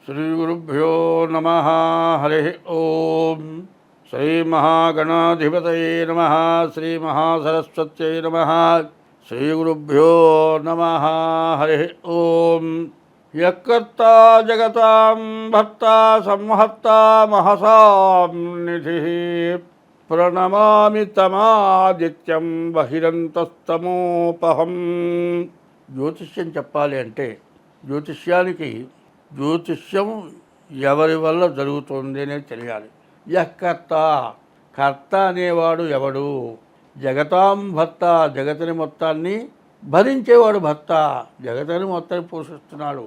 శ్రీగురుభ్యో నమ. హరి ఓం. శ్రీమహాగణాధిపతయే నమ. శ్రీమహాసరస్వత్యై నమ. శ్రీగురుభ్యో నమ. హరి ఓం. యకర్తా జగతాం భర్తా సంహర్తా మహసాం నిధి ప్రణమామి తమాదిత్యం బహిరంతస్తమోపహం. జ్యోతిష్యం చెప్పాలి అంటే జ్యోతిష్యం ఎవరి వల్ల జరుగుతుంది అనేది తెలియాలి. యకర్త, కర్త అనేవాడు ఎవడు? జగతాం భర్త, జగతిని మొత్తాన్ని భరించేవాడు భర్త, జగతిని మొత్తాన్ని పోషిస్తున్నాడు.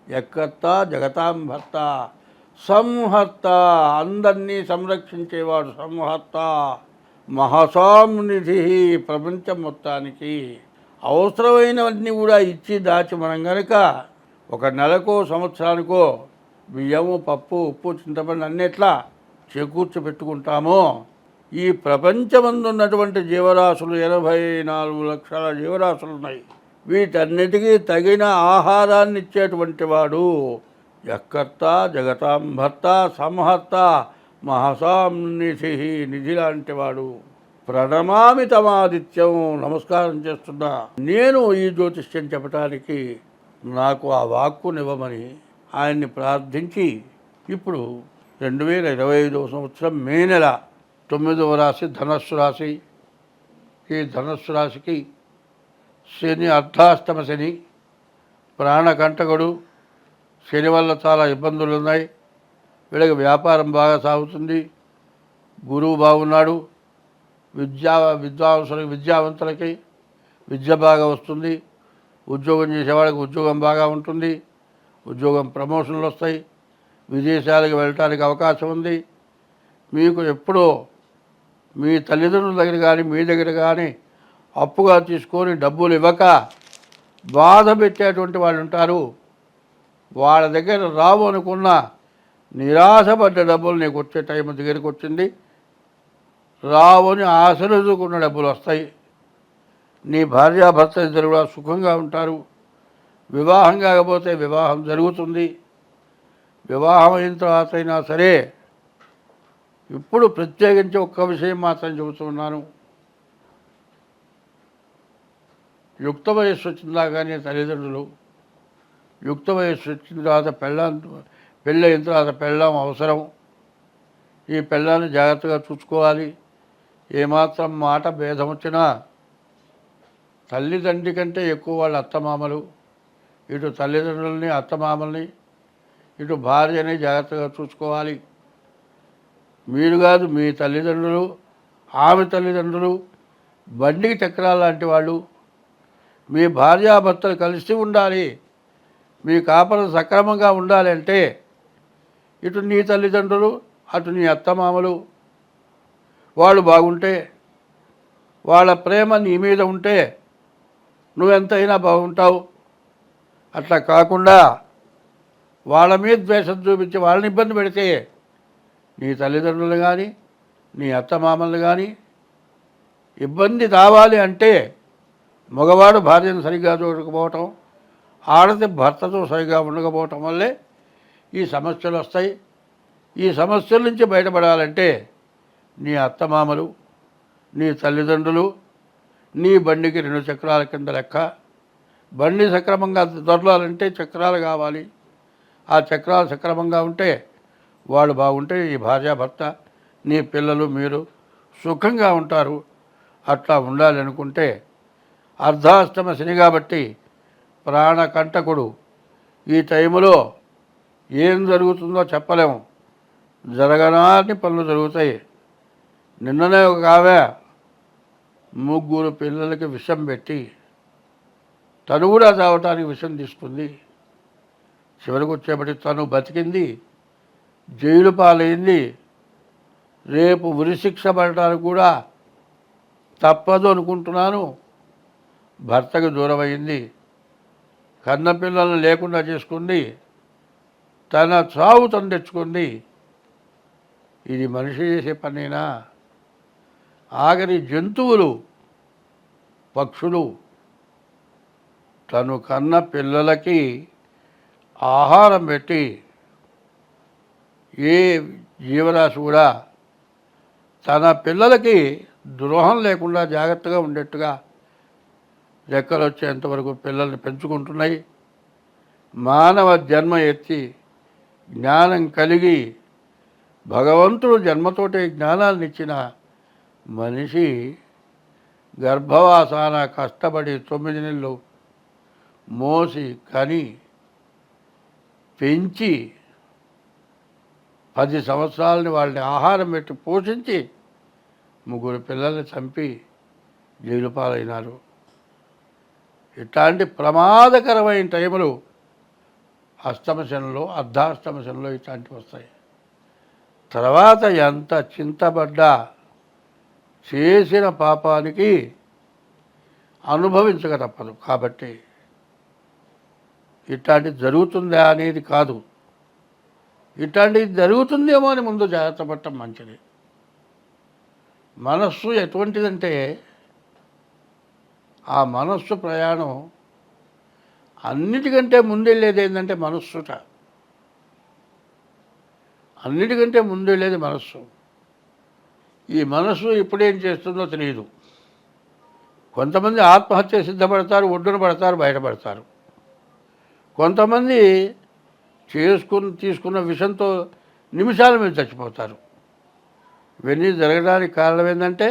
యకర్త జగతాం భర్త. సంహర్త, అందరినీ సంరక్షించేవాడు సంహర్త. మహసాం నిధి, ప్రపంచం మొత్తానికి అవసరమైనవన్నీ కూడా ఇచ్చి దాచి మనం కనుక ఒక నెలకో సంవత్సరానికో బియ్యము, పప్పు, ఉప్పు, చింతపండు అన్నిట్లా చేకూర్చిపెట్టుకుంటామో ఈ ప్రపంచమందు ఉన్నటువంటి జీవరాశులు 84 లక్షల జీవరాశులు ఉన్నాయి. వీటన్నిటికీ తగిన ఆహారాన్ని ఇచ్చేటువంటి వాడు యకర్త జగతాం భర్త సంహర్త మహసాం నిధి, నిధి లాంటి వాడు. ప్రణమామి తమాదిత్యం, నమస్కారం చేస్తున్నా నేను ఈ జ్యోతిష్యం చెప్పటానికి నాకు ఆ వాక్కునివ్వమని ఆయన్ని ప్రార్థించి ఇప్పుడు 2025 సంవత్సరం మే నెల 9వ రాశి ధనస్సు రాశి. ఈ ధనస్సు రాశికి శని అర్ధాష్టమ శని, ప్రాణకంటకుడు. శని వల్ల చాలా ఇబ్బందులు ఉన్నాయి. వీళ్ళకి వ్యాపారం బాగా సాగుతుంది. గురువు బాగున్నాడు. విద్యావంతులకి విద్య బాగా వస్తుంది. ఉద్యోగం చేసేవాళ్ళకి ఉద్యోగం బాగా ఉంటుంది. ఉద్యోగం ప్రమోషన్లు వస్తాయి. విదేశాలకు వెళ్ళటానికి అవకాశం ఉంది. మీకు ఎప్పుడో మీ తల్లిదండ్రుల దగ్గర కానీ మీ దగ్గర కానీ అప్పుగా తీసుకొని డబ్బులు ఇవ్వక బాధ పెట్టేటువంటి వాళ్ళు ఉంటారు. వాళ్ళ దగ్గర రావు అనుకున్న నిరాశపడ్డ డబ్బులు నీకు వచ్చే టైం దగ్గరికి వచ్చింది. రావని ఆశలుకున్న డబ్బులు వస్తాయి. నీ భార్యాభర్త ఇద్దరు కూడా సుఖంగా ఉంటారు. వివాహం కాకపోతే వివాహం జరుగుతుంది. వివాహం అయిన తర్వాత అయినా సరే ఇప్పుడు ప్రత్యేకించి ఒక్క విషయం మాత్రం చెబుతున్నాను. యుక్త వయస్సు వచ్చిందా కానీ తల్లిదండ్రులు యుక్త వయస్సు వచ్చిన తర్వాత పెళ్ళి అయిన తర్వాత పెళ్ళాం అవసరం. ఈ పెళ్ళాన్ని జాగ్రత్తగా చూసుకోవాలి. ఏమాత్రం మాట భేదం వచ్చినా తల్లిదండ్రి కంటే ఎక్కువ వాళ్ళ అత్తమామలు, ఇటు తల్లిదండ్రులని అత్తమామల్ని ఇటు భార్యని జాగ్రత్తగా చూసుకోవాలి. మీరు కాదు, మీ తల్లిదండ్రులు, ఆమె తల్లిదండ్రులు బండికి చక్రాలు లాంటి వాళ్ళు. మీ భార్యాభర్తలు కలిసి ఉండాలి. మీ కాపరం సక్రమంగా ఉండాలి అంటే ఇటు నీ తల్లిదండ్రులు అటు నీ అత్తమామలు వాళ్ళు బాగుంటే, వాళ్ళ ప్రేమ నీ మీద ఉంటే నువ్వెంతైనా బాగుంటావు. అట్లా కాకుండా వాళ్ళ మీద ద్వేషం చూపించి వాళ్ళని ఇబ్బంది పెడితే నీ తల్లిదండ్రులు కానీ నీ అత్తమామలు కానీ ఇబ్బంది రావాలి అంటే మగవాడు భార్యను సరిగ్గా చూడకపోవటం, ఆడది భర్తతో సరిగ్గా ఉండకపోవటం వల్లే ఈ సమస్యలు వస్తాయి. ఈ సమస్యల నుంచి బయటపడాలంటే నీ అత్తమామలు, నీ తల్లిదండ్రులు, నీ బండికి 2 చక్రాల కింద లెక్క. బండి సక్రమంగా దొరలాలంటే చక్రాలు కావాలి. ఆ చక్రాలు సక్రమంగా ఉంటే వాళ్ళు బాగుంటే ఈ భార్యాభర్త, నీ పిల్లలు, మీరు సుఖంగా ఉంటారు. అట్లా ఉండాలి అనుకుంటే అర్ధాష్టమ శని కాబట్టి ప్రాణకంటకుడు. ఈ టైంలో ఏం జరుగుతుందో చెప్పలేము. జరగనాన్ని పనులు జరుగుతాయి. నిన్ననే ఒక ఆమె 3 పిల్లలకి విషం పెట్టి తను కూడా తాగటానికి విషం తీసుకుంది. చివరికి వచ్చేప్పటికి తను బతికింది, జైలు పాలైంది. రేపు ఉరిశిక్ష పడటానికి కూడా తప్పదు అనుకుంటున్నాను. భర్తకు దూరమైంది, కన్నపిల్లలను లేకుండా చేసుకుంది, తన చావు తను తెచ్చుకుంది. ఇది మనిషి చేసే పనేనా? ఆఖరి జంతువులు, పక్షులు తను కన్న పిల్లలకి ఆహారం పెట్టి ఏ జీవరాశి కూడా తన పిల్లలకి ద్రోహం లేకుండా జాగ్రత్తగా ఉండేట్టుగా రెక్కలు వచ్చేంతవరకు పిల్లల్ని పెంచుకుంటున్నాయి. మానవ జన్మ ఎత్తి జ్ఞానం కలిగి భగవంతుడు జన్మతోటే జ్ఞానాన్ని ఇచ్చిన మనిషి గర్భవాసాన కష్టపడి 9 నెలలు మోసి కని పెంచి 10 సంవత్సరాలని వాళ్ళని ఆహారం పెట్టి పోషించి 3 పిల్లల్ని చంపి జైలు పాలైనారు. ఇట్లాంటి ప్రమాదకరమైన టైములు అష్టమశనిలో, అర్ధాష్టమశనిలో ఇట్లాంటివి వస్తాయి. తర్వాత ఎంత చింతపడ్డా చేసిన పాపానికి అనుభవించక తప్పదు. కాబట్టి ఇట్లాంటిది జరుగుతుందా అనేది కాదు, ఇట్లాంటిది జరుగుతుందేమో అని ముందు జాగ్రత్త పడటం మంచిది. మనస్సు ఎటువంటిదంటే ఆ మనస్సు ప్రయాణం అన్నిటికంటే ముందెళ్ళేది ఏంటంటే మనస్సుట. అన్నిటికంటే ముందెళ్ళేది మనస్సు. ఈ మనస్సు ఎప్పుడేం చేస్తుందో తెలియదు. కొంతమంది ఆత్మహత్య సిద్ధపడతారు, ఒడ్డున పడతారు, బయటపడతారు. కొంతమంది తీసుకున్న విషంతో నిమిషాల మీద చచ్చిపోతారు. ఇవన్నీ జరగడానికి కారణం ఏంటంటే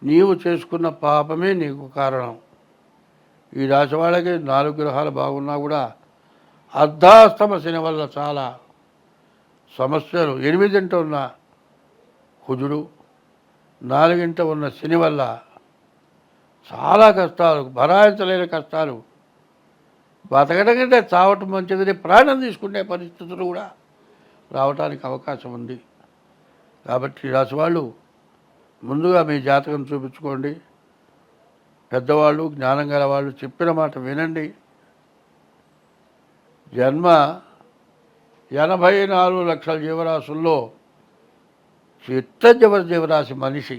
నీవు చేసుకున్న పాపమే నీకు కారణం. ఈ రాశి వాళ్ళకి 4 గ్రహాలు బాగున్నా కూడా అర్ధాష్టమ శని వల్ల చాలా సమస్యలు. 8 ఉన్న కుజుడు, 4 ఉన్న శని వల్ల చాలా కష్టాలు, భరాయించలేని కష్టాలు. బతకడం కంటే చావటం మంచిదని ప్రాణం తీసుకునే పరిస్థితులు కూడా రావడానికి అవకాశం ఉంది. కాబట్టి రాశి వాళ్ళు ముందుగా మీ జాతకం చూపించుకోండి. పెద్దవాళ్ళు, జ్ఞానం గల వాళ్ళు చెప్పిన మాట వినండి. జన్మ 84 లక్షల జీవరాశుల్లో చిట్ట చివరి జీవరాశి మనిషి.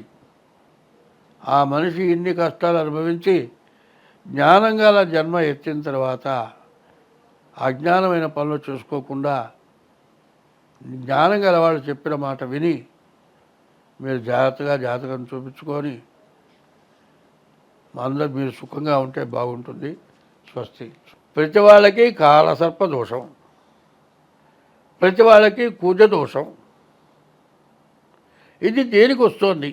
ఆ మనిషి ఇన్ని కష్టాలు అనుభవించి జ్ఞానం గల జన్మ ఎత్తిన తర్వాత అజ్ఞానమైన పనులు చూసుకోకుండా జ్ఞానం గల వాళ్ళు చెప్పిన మాట విని మీరు జాగ్రత్తగా జాతకం చూపించుకొని అందరూ మీరు సుఖంగా ఉంటే బాగుంటుంది. స్వస్తి. ప్రతి వాళ్ళకి కాలసర్ప దోషం, ప్రతి వాళ్ళకి కుజ దోషం. ఇది దేనికి వస్తుంది?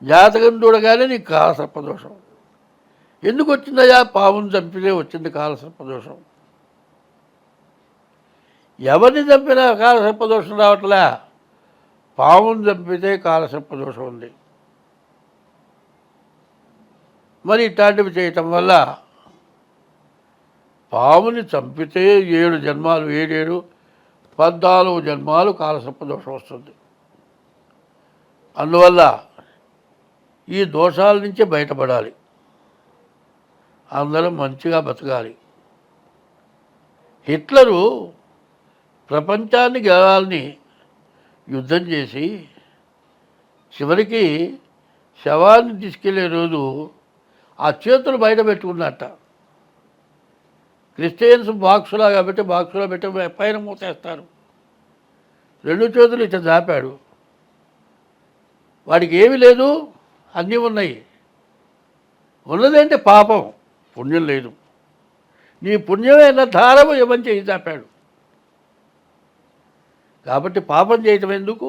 జాతకం చూడగానే నీకు కాలసర్ప దోషం. ఎందుకు వచ్చిందయ్యా? పావును చంపితే వచ్చింది కాలసర్ప దోషం. ఎవరిని చంపినా కాలసర్ప దోషం రావట్లే, పావును చంపితే కాలసర్ప దోషం ఉంది. మరి ఇట్లాంటివి చేయటం వల్ల పాముని చంపితే 7 జన్మాలు, 7 14 జన్మాలు కాలసర్ప దోషం వస్తుంది. అందువల్ల ఈ దోషాల నుంచి బయటపడాలి, అందరం మంచిగా బతకాలి. హిట్లరు ప్రపంచాన్ని గెలవాలని యుద్ధం చేసి చివరికి శవాన్ని తీసుకెళ్లే రోజు ఆ చేతులు బయట పెట్టుకున్నట్ట. క్రిస్టియన్స్ బాక్సులా కాబట్టి బాక్సులో పెట్టి పైన మూతేస్తారు. 2 చేతులు ఇట్లా జాపాడు. వాడికి ఏమీ లేదు, అన్నీ ఉన్నాయి. ఉన్నదేంటే పాపం, పుణ్యం లేదు. నీ పుణ్యమైన ధారము ఏమని చేయి చాపాడు. కాబట్టి పాపం చేయటం ఎందుకు?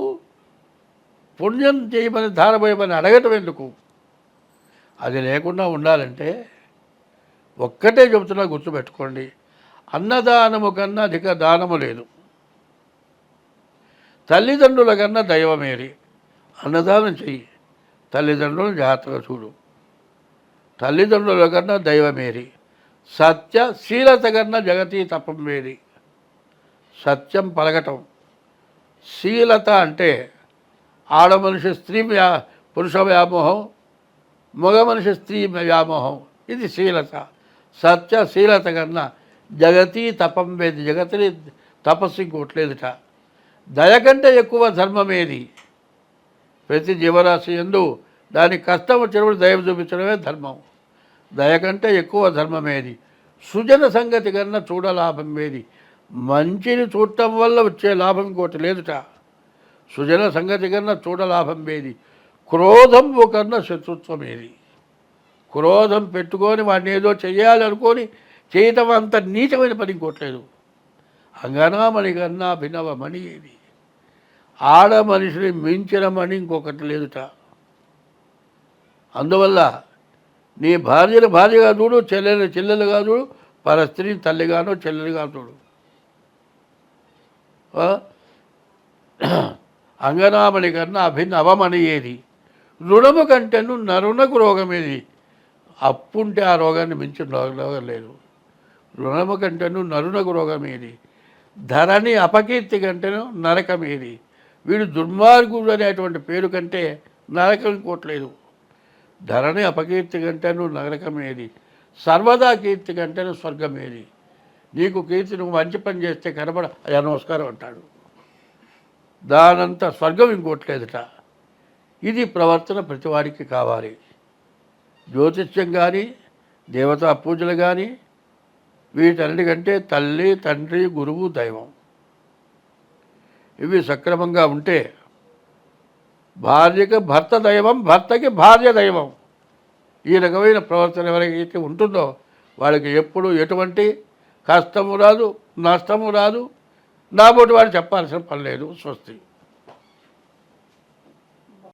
పుణ్యం చేయమని ధారపోయమని అడగటం ఎందుకు? అది లేకుండా ఉండాలంటే ఒక్కటే చెబుతున్నా, గుర్తుపెట్టుకోండి. అన్నదానము కన్నా అధిక దానము లేదు. తల్లిదండ్రుల కన్నా దైవమేరి. అన్నదానం చెయ్యి, తల్లిదండ్రులను జాగ్రత్తగా చూడు. తల్లిదండ్రుల కన్నా దైవమేరి. సత్యశీలత కన్నా జగతి తపం వేరి. సత్యం పలకటం. శీలత అంటే ఆడ మనిషి స్త్రీ పురుష వ్యామోహం, మగ మనిషి స్త్రీ వ్యామోహం. ఇది శీలత. సత్యశీలత కన్నా జగతి తపం వేది. జగతిని తపస్సు ఇంకోట్లేదుట. దయ కంటే ఎక్కువ ధర్మమేది. ప్రతి జీవరాశి ఎందు దానికి కష్టం వచ్చినప్పుడు దయ చూపించడమే ధర్మం. దయ కంటే ఎక్కువ ధర్మమేది. సుజన సంగతి కన్నా చూడలాభం వేది. మంచిని చూడటం వల్ల వచ్చే లాభం ఇంకోటి లేదుట. సుజన సంగతి కన్నా చూడ లాభం ఏది, క్రోధం కన్నా శత్రుత్వం ఏది. క్రోధం పెట్టుకొని వాడిని ఏదో చెయ్యాలనుకొని చేయటం అంత నీచమైన పని ఇంకోట్లేదు. అంగనామణి కన్నా భిన్నవమణి ఏది, ఆడ మనిషిని మించిన మణి ఇంకొకటి లేదుట. అందువల్ల నీ భార్యను భార్యగా చూడు, చెల్లెలు చెల్లెలుగా చూడు, పర స్త్రీని తల్లిగానో చెల్లెలుగా చూడు. అంగనామణి కన్నా అభినవమణి ఏది, రుణము కంటేను నరునకు రోగం ఏది. అప్పుంటే ఆ రోగాన్ని మించిన రోగం లేదు. రుణము కంటేను నరునకు రోగం ఏది, ధరణి అపకీర్తి కంటేను నరకం ఏది. వీడు దుర్మార్గుడు అనేటువంటి పేరు కంటే నరకం ఇంకోట్లేదు. ధరణి అపకీర్తి కంటేను నరకం ఏది, సర్వదా కీర్తి కంటేను స్వర్గం ఏది. నీకు కీర్తి నువ్వు మంచి పని చేస్తే కనబడ అయ్యా నమస్కారం అంటాడు. దానంతా స్వర్గం ఇంకోట్లేదుట. ఇది ప్రవర్తన ప్రతివాడికి కావాలి. జ్యోతిష్యం కానీ దేవతా పూజలు కానీ వీటన్నిటికంటే తల్లి తండ్రి గురువు దైవం ఇవి సక్రమంగా ఉంటే భార్యకి భర్త దైవం, భర్తకి భార్య దైవం. ఈ రకమైన ప్రవర్తన ఎవరికైతే ఉంటుందో వాళ్ళకి ఎప్పుడు ఎటువంటి కష్టము రాదు, నష్టము రాదు. నాబోటి వాడు చెప్పాల్సిన పని లేదు. స్వస్తి.